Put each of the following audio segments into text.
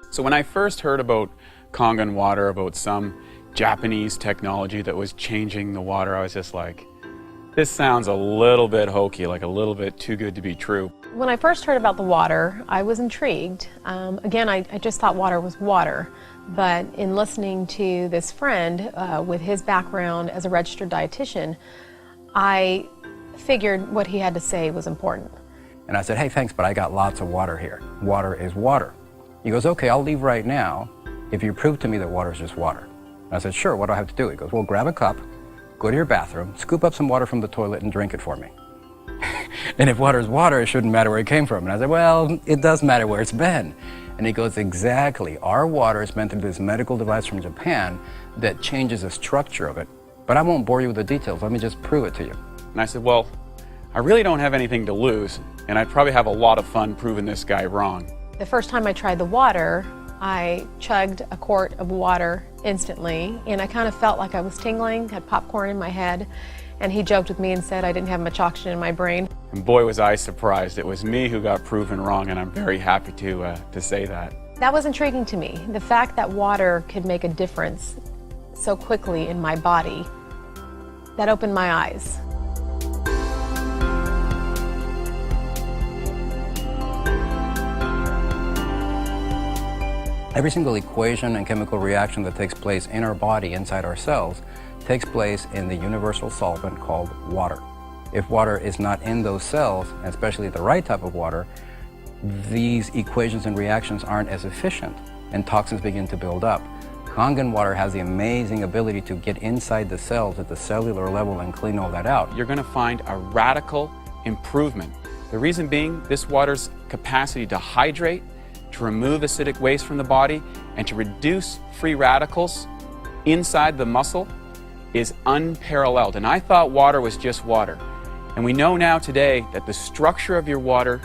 So when I first heard about Kangen water, about some Japanese technology that was changing the water, I was just like, this sounds a little bit hokey, like a little bit too good to be true. When I first heard about the water, I was intrigued. Again, I just thought water was water. But in listening to this friend with his background as a registered dietitian, I figured what he had to say was important. And I said, hey, thanks, but I got lots of water here. Water is water. He goes, okay, I'll leave right now if you prove to me that water is just water. And I said, sure, what do I have to do? He goes, well, grab a cup, go to your bathroom, scoop up some water from the toilet and drink it for me. And if water is water, it shouldn't matter where it came from. And I said, well, it does matter where it's been. And he goes, exactly. Our water is meant to be this medical device from Japan that changes the structure of it. But I won't bore you with the details. Let me just prove it to you. And I said, well, I really don't have anything to lose, and I'd probably have a lot of fun proving this guy wrong. The first time I tried the water, I chugged a quart of water instantly, and I kind of felt like I was tingling, had popcorn in my head, and he joked with me and said I didn't have much oxygen in my brain. And boy, was I surprised. It was me who got proven wrong, and I'm very happy to say that. That was intriguing to me. The fact that water could make a difference so quickly in my body, that opened my eyes. Every single equation and chemical reaction that takes place in our body, inside our cells, takes place in the universal solvent called water. If water is not in those cells, and especially the right type of water, these equations and reactions aren't as efficient, and toxins begin to build up. Kangen water has the amazing ability to get inside the cells at the cellular level and clean all that out. You're going to find a radical improvement. The reason being, this water's capacity to hydrate, to remove acidic waste from the body, and to reduce free radicals inside the muscle is unparalleled. And I thought water was just water. And we know now today that the structure of your water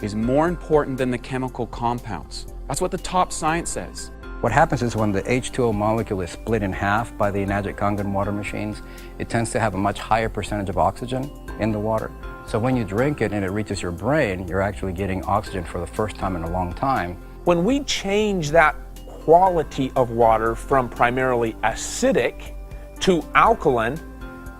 is more important than the chemical compounds. That's what the top science says. What happens is when the H2O molecule is split in half by the Enagic Kangen water machines, it tends to have a much higher percentage of oxygen in the water. So when you drink it and it reaches your brain, you're actually getting oxygen for the first time in a long time. When we change that quality of water from primarily acidic to alkaline,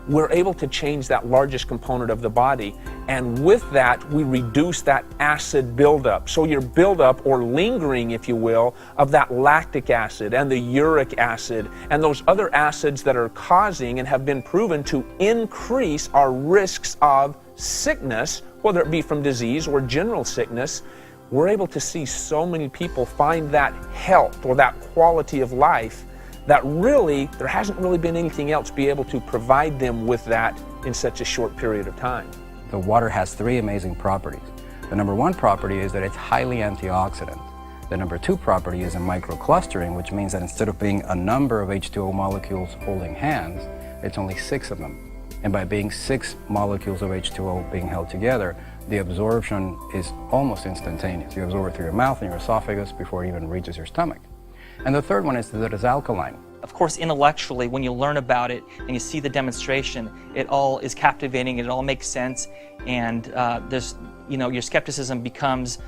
we're able to change that largest component of the body. And with that, we reduce that acid buildup. So your buildup, or lingering, if you will, of that lactic acid and the uric acid and those other acids that are causing and have been proven to increase our risks of sickness, whether it be from disease or general sickness, we're able to see so many people find that health or that quality of life that really, there hasn't really been anything else be able to provide them with that in such a short period of time. The water has three amazing properties. The number one property is that it's highly antioxidant. The number two property is a microclustering, which means that instead of being a number of H2O molecules holding hands, it's only 6 of them. And by being 6 molecules of H2O being held together, the absorption is almost instantaneous. You absorb it through your mouth and your esophagus before it even reaches your stomach. And the third one is that it's alkaline. Of course, intellectually, when you learn about it and you see the demonstration, it all is captivating, it all makes sense, and your skepticism becomes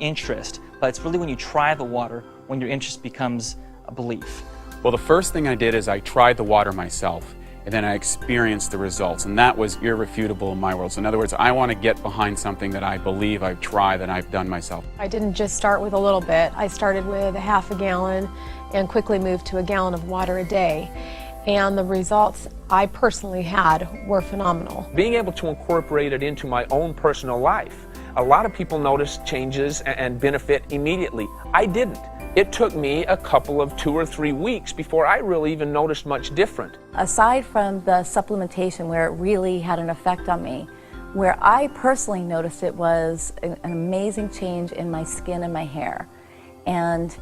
interest. But it's really when you try the water, when your interest becomes a belief. Well, the first thing I did is I tried the water myself, and then I experienced the results, and that was irrefutable in my world. So in other words, I want to get behind something that I believe I've tried, that I've done myself. I didn't just start with a little bit. I started with a half a gallon and quickly moved to a gallon of water a day. And the results I personally had were phenomenal. Being able to incorporate it into my own personal life, a lot of people notice changes and benefit immediately. I didn't. It took me a couple of 2 or 3 weeks before I really even noticed much different. Aside from the supplementation where it really had an effect on me, where I personally noticed it was an amazing change in my skin and my hair. And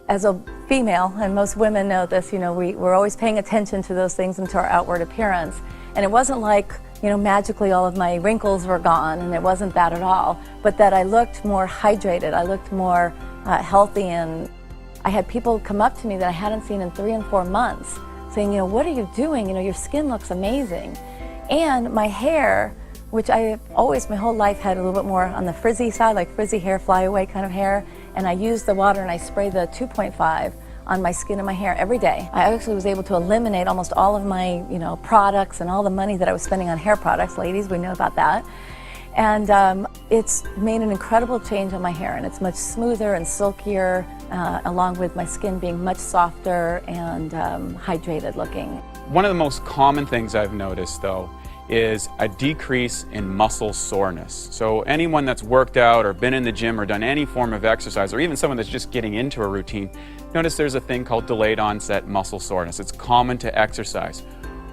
as a female, and most women know this, we're always paying attention to those things and to our outward appearance. And it wasn't like, magically all of my wrinkles were gone, and it wasn't that at all, but that I looked more hydrated, I looked more healthy, and I had people come up to me that I hadn't seen in 3 and 4 months saying, what are you doing? Your skin looks amazing. And my hair, which I always, my whole life, had a little bit more on the frizzy side, like frizzy hair, flyaway kind of hair, and I use the water and I spray the 2.5 on my skin and my hair every day. I actually was able to eliminate almost all of my, products and all the money that I was spending on hair products. Ladies, we know about that. And it's made an incredible change on my hair, and it's much smoother and silkier, along with my skin being much softer and hydrated looking. One of the most common things I've noticed, though, is a decrease in muscle soreness. So anyone that's worked out or been in the gym or done any form of exercise, or even someone that's just getting into a routine, notice there's a thing called delayed onset muscle soreness. It's common to exercise.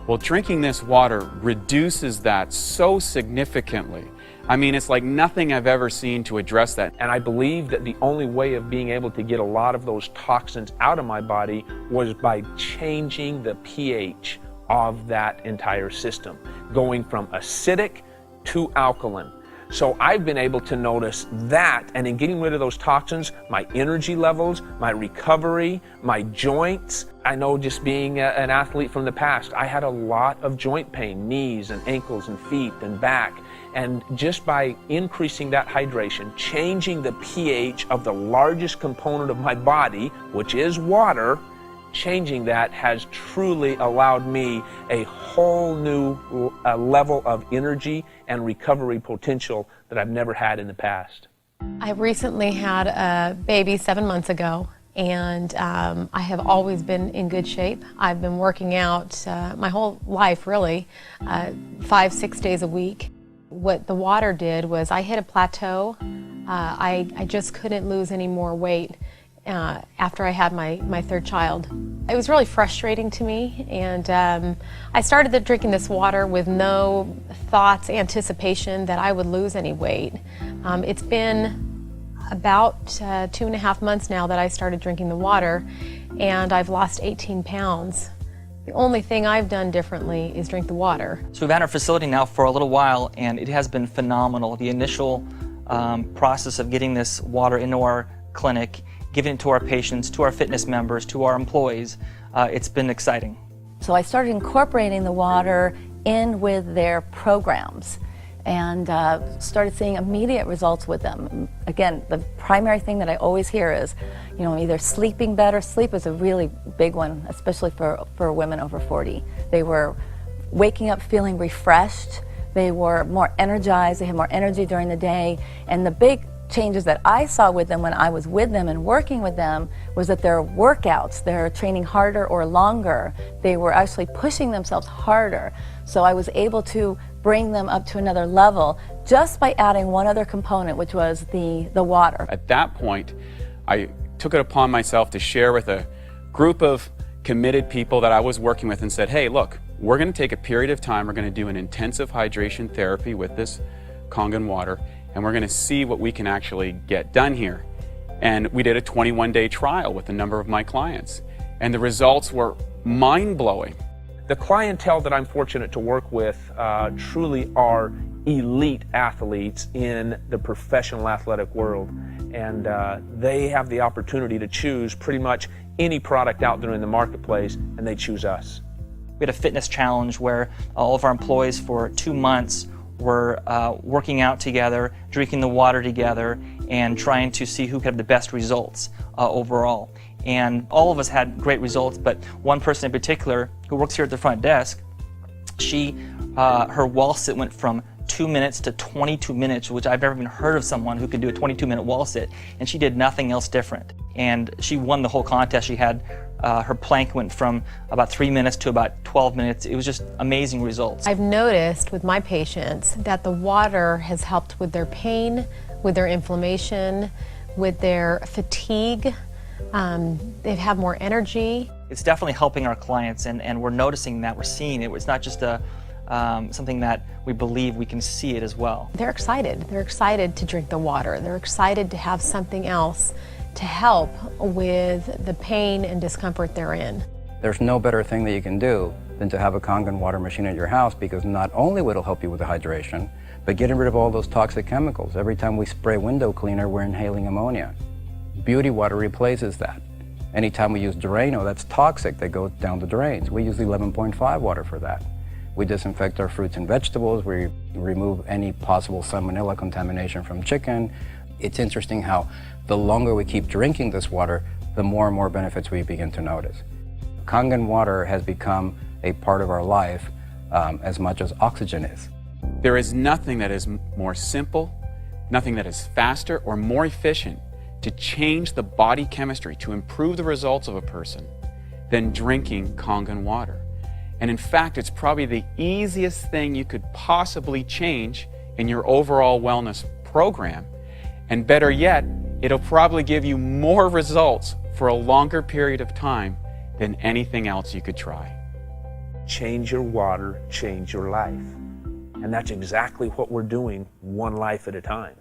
Well, drinking this water reduces that so significantly. I mean, it's like nothing I've ever seen to address that. And I believe that the only way of being able to get a lot of those toxins out of my body was by changing the pH of that entire system, going from acidic to alkaline. So I've been able to notice that, and in getting rid of those toxins, my energy levels, my recovery, my joints. I know, just being an athlete from the past, I had a lot of joint pain, knees and ankles and feet and back. And just by increasing that hydration, changing the pH of the largest component of my body, which is water, changing that has truly allowed me a whole new level of energy and recovery potential that I've never had in the past. I recently had a baby 7 months ago, and I have always been in good shape. I've been working out my whole life, really, 5-6 days a week. What the water did was I hit a plateau. I just couldn't lose any more weight after I had my third child. It was really frustrating to me, and I started drinking this water with no thoughts, anticipation that I would lose any weight. It's been about 2.5 months now that I started drinking the water, and I've lost 18 pounds. The only thing I've done differently is drink the water. So we've had our facility now for a little while, and it has been phenomenal. The initial process of getting this water into our clinic, giving it to our patients, to our fitness members, to our employees, it's been exciting. So I started incorporating the water in with their programs, and started seeing immediate results with them. Again, the primary thing that I always hear is, either sleeping better. Sleep is a really big one, especially for women over 40. They were waking up feeling refreshed. They were more energized. They had more energy during the day. And the big changes that I saw with them when I was with them and working with them was that their workouts, they're training harder or longer. They were actually pushing themselves harder. So I was able to bring them up to another level just by adding one other component, which was the water. At that point, I took it upon myself to share with a group of committed people that I was working with and said, hey, look, we're going to take a period of time, we're going to do an intensive hydration therapy with this Kangen water, and we're going to see what we can actually get done here. And we did a 21-day trial with a number of my clients, and the results were mind-blowing. The clientele that I'm fortunate to work with truly are elite athletes in the professional athletic world, and they have the opportunity to choose pretty much any product out there in the marketplace, and they choose us. We had a fitness challenge where all of our employees for 2 months were working out together, drinking the water together, and trying to see who could have the best results overall. And all of us had great results, but one person in particular who works here at the front desk, her wall sit went from 2 minutes to 22 minutes, which I've never even heard of someone who could do a 22-minute wall sit, and she did nothing else different. And she won the whole contest. She had her plank went from about 3 minutes to about 12 minutes. It was just amazing results. I've noticed with my patients that the water has helped with their pain, with their inflammation, with their fatigue. They have more energy. It's definitely helping our clients, and we're noticing that, we're seeing it. It's not just something that we believe, we can see it as well. They're excited. They're excited to drink the water. They're excited to have something else to help with the pain and discomfort they're in. There's no better thing that you can do than to have a Kangen water machine at your house, because not only will it help you with the hydration, but getting rid of all those toxic chemicals. Every time we spray window cleaner, we're inhaling ammonia. Beauty water replaces that. Anytime we use Drano, that's toxic, that goes down the drains. We use 11.5 water for that. We disinfect our fruits and vegetables. We remove any possible salmonella contamination from chicken. It's interesting how the longer we keep drinking this water, the more and more benefits we begin to notice. Kangen water has become a part of our life as much as oxygen is. There is nothing that is more simple, nothing that is faster or more efficient to change the body chemistry, to improve the results of a person, than drinking Kangen water. And in fact, it's probably the easiest thing you could possibly change in your overall wellness program. And better yet, it'll probably give you more results for a longer period of time than anything else you could try. Change your water, change your life. And that's exactly what we're doing, one life at a time.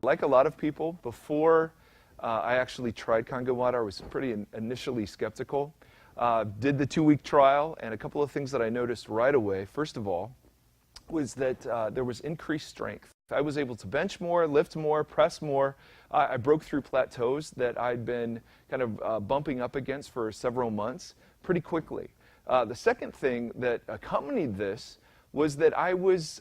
Like a lot of people, before I actually tried Kangen water, I was pretty initially skeptical. Did the 2-week trial, and a couple of things that I noticed right away, first of all, was that there was increased strength. I was able to bench more, lift more, press more. I broke through plateaus that I'd been kind of bumping up against for several months pretty quickly. The second thing that accompanied this was that I was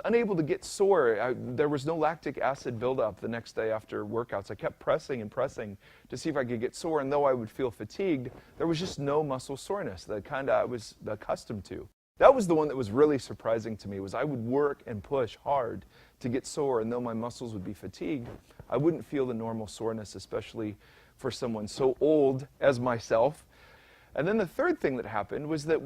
unable to get sore. There was no lactic acid buildup the next day after workouts. I kept pressing and pressing to see if I could get sore, and though I would feel fatigued, there was just no muscle soreness, the kind I was accustomed to. That was the one that was really surprising to me, was I would work and push hard to get sore, and though my muscles would be fatigued, I wouldn't feel the normal soreness, especially for someone so old as myself. And then the third thing that happened was that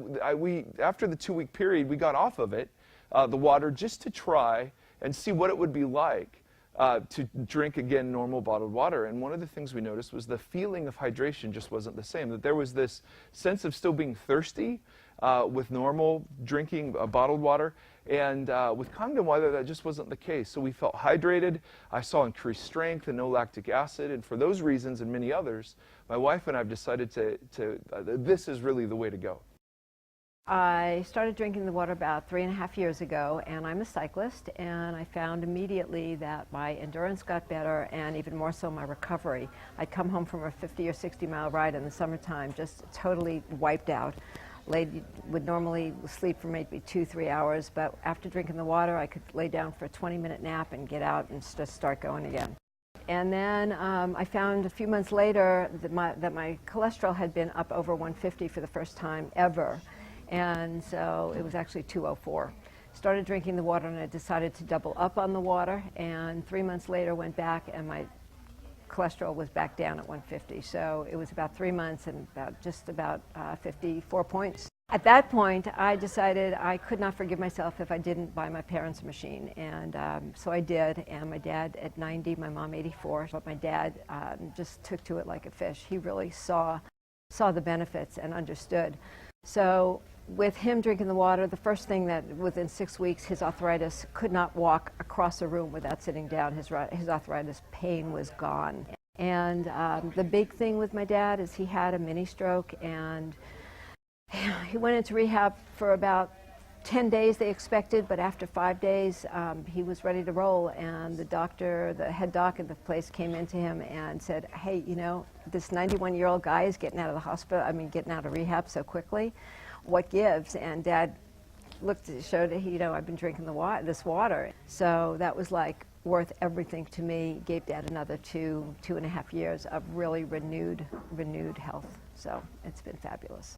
after the 2-week period, we got off of it, the water, just to try and see what it would be like to drink again normal bottled water. And one of the things we noticed was the feeling of hydration just wasn't the same, that there was this sense of still being thirsty with normal drinking bottled water. And with Kangen water, that just wasn't the case. So we felt hydrated. I saw increased strength and no lactic acid. And for those reasons and many others, my wife and I have decided this is really the way to go. I started drinking the water about 3.5 years ago, and I'm a cyclist, and I found immediately that my endurance got better, and even more so my recovery. I'd come home from a 50 or 60 mile ride in the summertime just totally wiped out. Would normally sleep for maybe 2-3 hours, but after drinking the water I could lay down for a 20-minute nap and get out and just start going again. And then I found a few months later that my cholesterol had been up over 150 for the first time ever. And so it was actually 204. Started drinking the water, and I decided to double up on the water, and 3 months later went back and my cholesterol was back down at 150. So it was about 3 months and just about 54 points. At that point, I decided I could not forgive myself if I didn't buy my parents a machine, and so I did. And my dad at 90, my mom 84, but my dad just took to it like a fish. He really saw the benefits and understood. So with him drinking the water, the first thing that within 6 weeks, his arthritis could not walk across a room without sitting down. His arthritis pain was gone. And the big thing with my dad is he had a mini stroke, and he went into rehab for about 10 days they expected, but after 5 days he was ready to roll, and the head doc at the place came into him and said, hey, you know, this 91-year-old guy is getting out of the hospital, getting out of rehab so quickly. What gives? And Dad showed that I've been drinking this water. So that was like worth everything to me. Gave Dad another 2.5 years of really renewed health. So it's been fabulous.